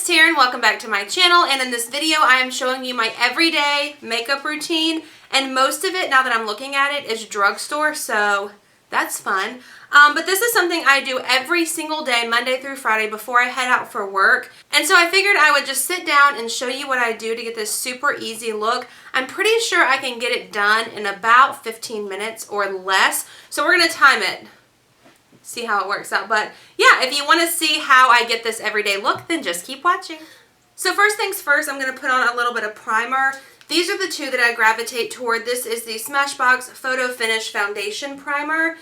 it's Taren. Welcome back to my channel, and in this video I am showing you my everyday makeup routine, and most of it, now that I'm looking at it, is drugstore, so that's fun. But this is something I do every single day, Monday through Friday, before I head out for work. And so I figured I would just sit down and show you what I do to get this super easy look. I'm pretty sure I can get it done in about 15 minutes or less, so we're going to time it. See how it works out. But yeah, if you want to see how I get this everyday look, then just keep watching. So first things first, I'm going to put on a little bit of primer. These are the two that I gravitate toward. This is the Smashbox Photo Finish Foundation Primer.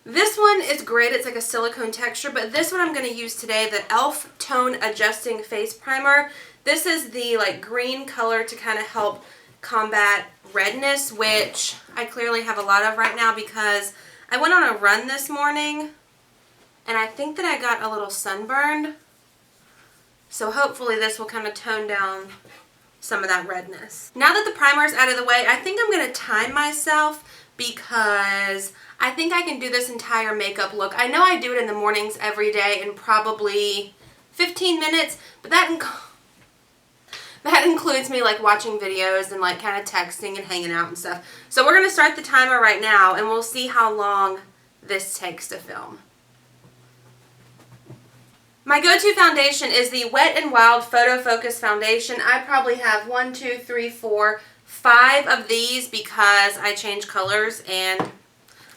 This one is great. It's like a silicone texture, but this one I'm going to use today, the e.l.f. Tone Adjusting Face Primer. This is the like green color to kind of help combat redness, which I clearly have a lot of right now because I went on a run this morning and I think that I got a little sunburned. So hopefully this will kind of tone down some of that redness. Now that the primer is out of the way, I think I'm going to time myself because I think I can do this entire makeup look. I know I do it in the mornings every day in probably 15 minutes, but that includes me like watching videos and like kind of texting and hanging out and stuff. So we're going to start the timer right now and we'll see how long this takes to film. My go-to foundation is the Wet n Wild Photo Focus Foundation. I probably have 1, 2, 3, 4, 5 of these because I change colors and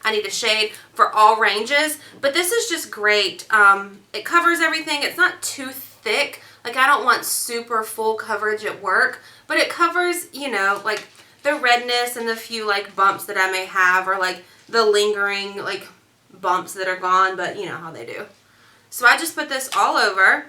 I need a shade for all ranges. But this is just great. It covers everything. It's not too thick. Like, I don't want super full coverage at work, but it covers, you know, like the redness and the few like bumps that I may have, or like the lingering like bumps that are gone, but you know how they do. So I just put this all over,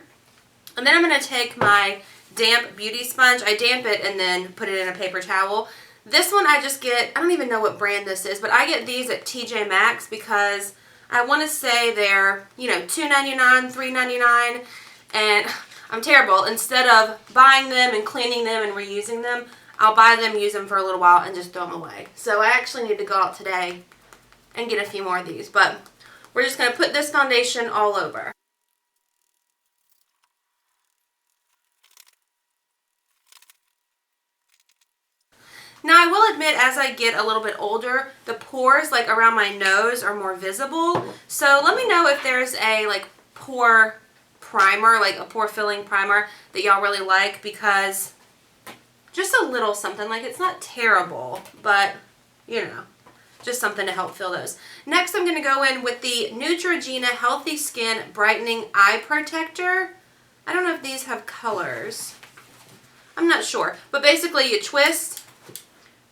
and then I'm going to take my damp beauty sponge. I damp it and then put it in a paper towel. This one I just get, I don't even know what brand this is, but I get these at TJ Maxx because I want to say they're, you know, $2.99, $3.99, and I'm terrible. Instead of buying them and cleaning them and reusing them, I'll buy them, use them for a little while, and just throw them away. So I actually need to go out today and get a few more of these, but we're just going to put this foundation all over. Now I will admit, as I get a little bit older, the pores like around my nose are more visible. So let me know if there's a like pore primer, like a pore filling primer that y'all really like, because just a little something, like it's not terrible, but you know, just something to help fill those. Next I'm going to go in with the Neutrogena Healthy Skin Brightening Eye Protector. I don't know if these have colors. I'm not sure. But basically you twist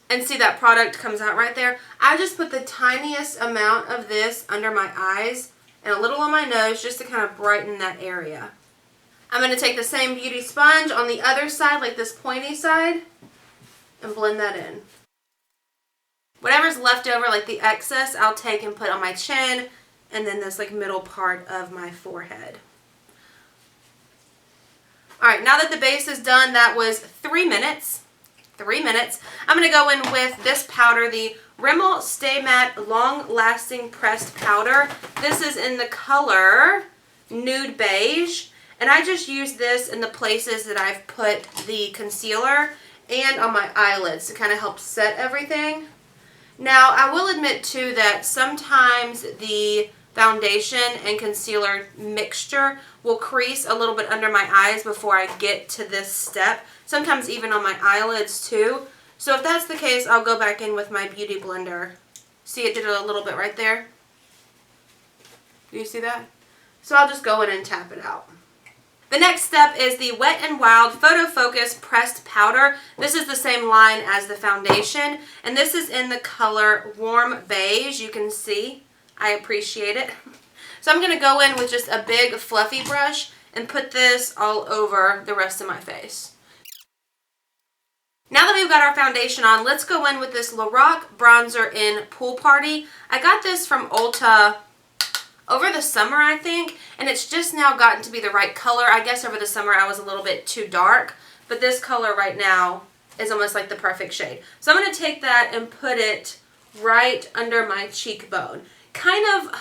and see that product comes out right there. I just put the tiniest amount of this under my eyes and a little on my nose just to kind of brighten that area. I'm going to take the same beauty sponge on the other side, like this pointy side, and blend that in. Whatever's left over, like the excess, I'll take and put on my chin and then this like middle part of my forehead. Alright, now that the base is done, that was 3 minutes. 3 minutes. I'm going to go in with this powder, the Rimmel Stay Matte Long Lasting Pressed Powder. This is in the color Nude Beige, and I just use this in the places that I've put the concealer and on my eyelids to kind of help set everything. Now, I will admit too that sometimes the foundation and concealer mixture will crease a little bit under my eyes before I get to this step. Sometimes even on my eyelids too. So if that's the case, I'll go back in with my beauty blender. See, it did a little bit right there. Do you see that? So I'll just go in and tap it out. The next step is the Wet n Wild Photo Focus Pressed Powder. This is the same line as the foundation, and this is in the color Warm Beige. You can see. I appreciate it. So I'm going to go in with just a big fluffy brush and put this all over the rest of my face. Now that we've got our foundation on, let's go in with this Lorac bronzer in Pool Party. I got this from Ulta over the summer, I think, and it's just now gotten to be the right color. I guess over the summer I was a little bit too dark, but this color right now is almost like the perfect shade. So I'm going to take that and put it right under my cheekbone. Kind of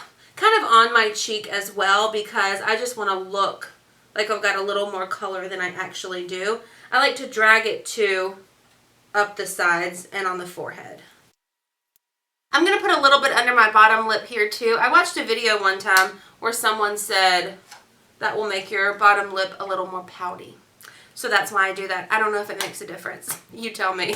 on my cheek as well, because I just want to look like I've got a little more color than I actually do. I like to drag it to up the sides and on the forehead. I'm going to put a little bit under my bottom lip here too. I watched a video one time where someone said that will make your bottom lip a little more pouty. So that's why I do that. I don't know if it makes a difference. You tell me.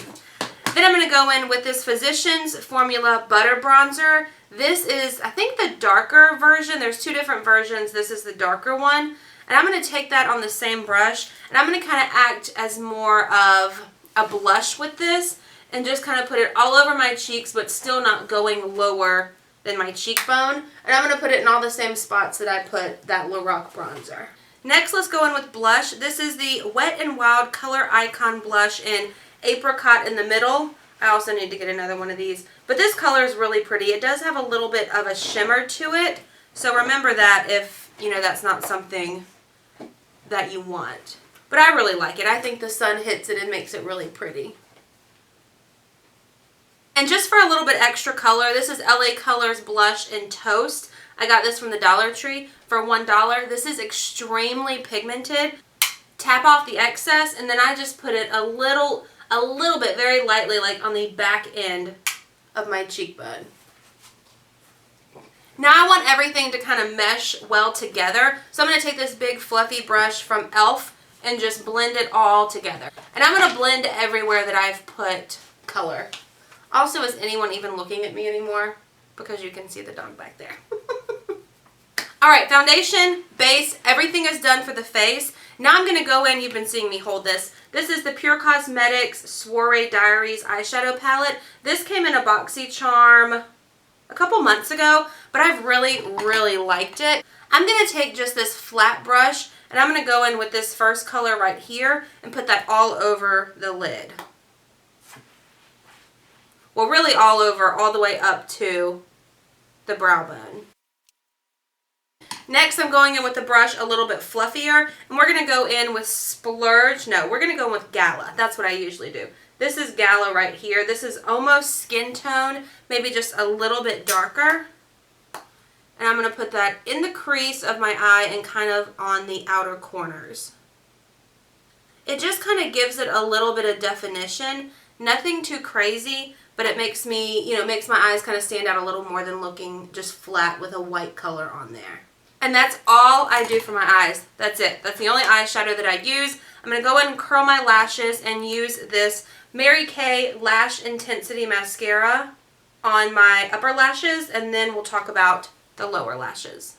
Then I'm going to go in with this Physicians Formula Butter Bronzer. This is, I think, the darker version. There's two different versions. This is the darker one. And I'm going to take that on the same brush. And I'm going to kind of act as more of a blush with this. And just kind of put it all over my cheeks, but still not going lower than my cheekbone. And I'm going to put it in all the same spots that I put that Lorac bronzer. Next, let's go in with blush. This is the Wet n Wild Color Icon Blush in Apricot in the middle. I also need to get another one of these. But this color is really pretty. It does have a little bit of a shimmer to it. So remember that if, you know, that's not something that you want. But I really like it. I think the sun hits it and makes it really pretty. And just for a little bit extra color, this is LA Colors Blush in Toast. I got this from the Dollar Tree for $1. This is extremely pigmented. Tap off the excess, and then I just put it a little bit, very lightly, like on the back end of my cheekbone. Now I want everything to kind of mesh well together. So I'm going to take this big fluffy brush from e.l.f. and just blend it all together. And I'm going to blend everywhere that I've put color. Also, is anyone even looking at me anymore? Because you can see the dog back there. Alright, foundation, base, everything is done for the face. Now I'm going to go in, you've been seeing me hold this. This is the PUR Cosmetics Soiree Diaries eyeshadow palette. This came in a BoxyCharm a couple months ago, but I've really liked it. I'm going to take just this flat brush, and I'm going to go in with this first color right here and put that all over the lid. Well, really all over, all the way up to the brow bone. Next, I'm going in with the brush a little bit fluffier, and we're going to go in with Splurge. No, we're going to go in with Gala. That's what I usually do. This is Gala right here. This is almost skin tone, maybe just a little bit darker. And I'm going to put that in the crease of my eye and kind of on the outer corners. It just kind of gives it a little bit of definition. Nothing too crazy, but it makes me, you know, makes my eyes kind of stand out a little more than looking just flat with a white color on there. And that's all I do for my eyes. That's it. That's the only eyeshadow that I use. I'm going to go in and curl my lashes and use this Mary Kay Lash Intensity Mascara on my upper lashes, and then we'll talk about the lower lashes.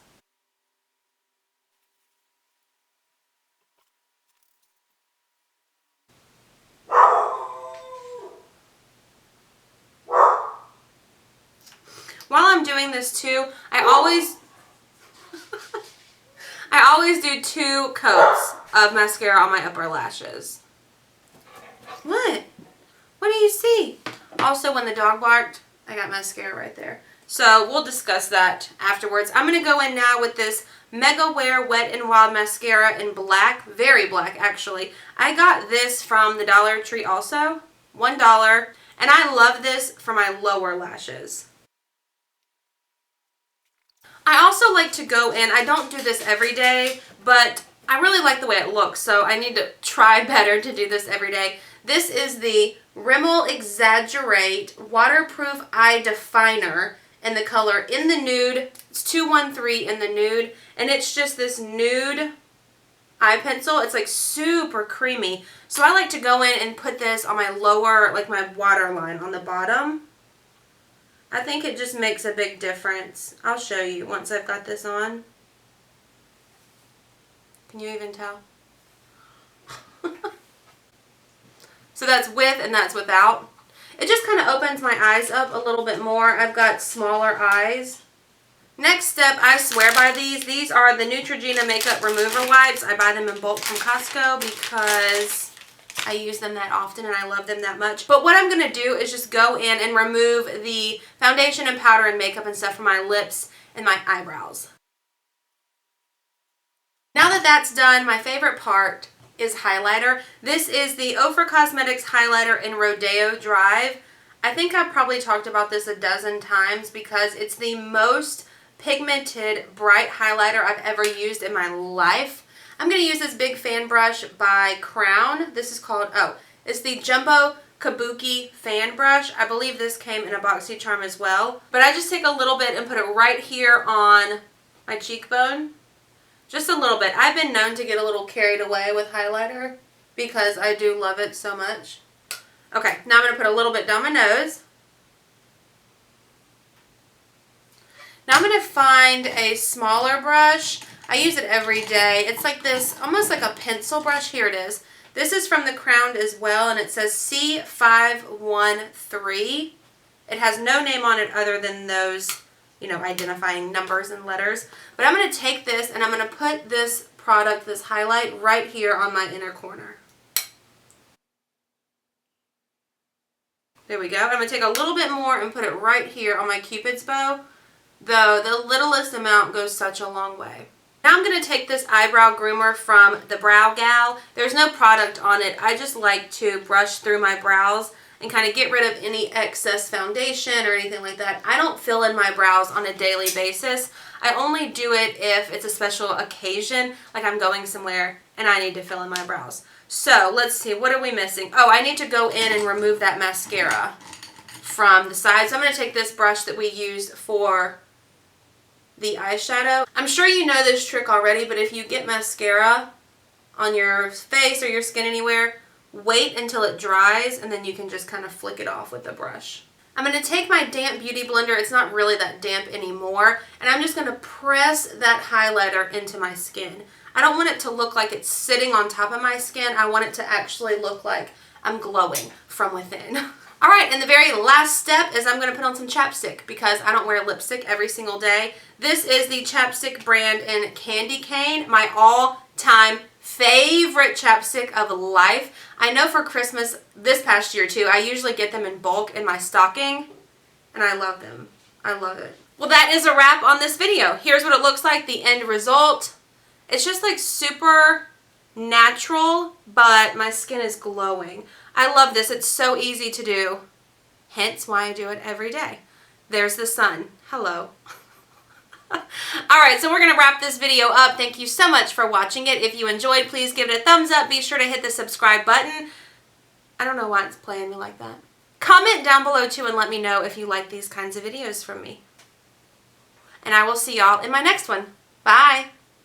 While I'm doing this too, I always do 2 coats of mascara on my upper lashes. What? What do you see? Also, when the dog barked, I got mascara right there. So we'll discuss that afterwards. I'm going to go in now with this Mega Wear Wet n Wild Mascara in black. Very black, actually. I got this from the Dollar Tree also. $1. And I love this for my lower lashes. I also like to go in, I don't do this every day, but I really like the way it looks, so I need to try better to do this every day. This is the Rimmel Exaggerate Waterproof Eye Definer in the color In the Nude. It's 213 in the nude, and it's just this nude eye pencil. It's like super creamy. So I like to go in and put this on my lower, like my waterline on the bottom. I think it just makes a big difference. I'll show you once I've got this on. Can you even tell? So that's with and that's without. It just kind of opens my eyes up a little bit more. I've got smaller eyes. Next step, I swear by these. These are the Neutrogena Makeup Remover Wipes. I buy them in bulk from Costco because I use them that often and I love them that much. But what I'm going to do is just go in and remove the foundation and powder and makeup and stuff from my lips and my eyebrows. Now that that's done, my favorite part is highlighter. This is the Ofra Cosmetics highlighter in Rodeo Drive. I think I've probably talked about this a dozen times because it's the most pigmented bright highlighter I've ever used in my life. I'm going to use this big fan brush by Crown. This is called, it's the Jumbo Kabuki fan brush. I believe this came in a BoxyCharm as well. But I just take a little bit and put it right here on my cheekbone. Just a little bit. I've been known to get a little carried away with highlighter because I do love it so much. Okay, now I'm going to put a little bit down my nose. Now I'm going to find a smaller brush. I use it every day. It's like this, almost like a pencil brush. Here it is. This is from the Crown as well, and it says C513. It has no name on it other than those, you know, identifying numbers and letters. But I'm going to take this and I'm going to put this product, this highlight, right here on my inner corner. There we go. I'm going to take a little bit more and put it right here on my Cupid's bow. Though the littlest amount goes such a long way. Now I'm going to take this eyebrow groomer from the Brow Gal. There's no product on it. I just like to brush through my brows and kind of get rid of any excess foundation or anything like that. I don't fill in my brows on a daily basis. I only do it if it's a special occasion, like I'm going somewhere and I need to fill in my brows. So let's see, what are we missing? Oh, I need to go in and remove that mascara from the side. So I'm going to take this brush that we used for the eyeshadow. I'm sure you know this trick already, but if you get mascara on your face or your skin anywhere, wait until it dries and then you can just kind of flick it off with the brush. I'm going to take my damp beauty blender, it's not really that damp anymore, and I'm just going to press that highlighter into my skin. I don't want it to look like it's sitting on top of my skin. I want it to actually look like I'm glowing from within. Alright, and the very last step is I'm going to put on some chapstick because I don't wear lipstick every single day. This is the chapstick brand in Candy Cane, my all-time favorite chapstick of life. I know for Christmas this past year too, I usually get them in bulk in my stocking, and I love them. I love it. Well, that is a wrap on this video. Here's what it looks like, the end result. It's just like super natural, but my skin is glowing. I love this. It's so easy to do. Hence why I do it every day. There's the sun. Hello. Alright, so we're going to wrap this video up. Thank you so much for watching it. If you enjoyed, please give it a thumbs up. Be sure to hit the subscribe button. I don't know why it's playing me like that. Comment down below too and let me know if you like these kinds of videos from me. And I will see y'all in my next one. Bye!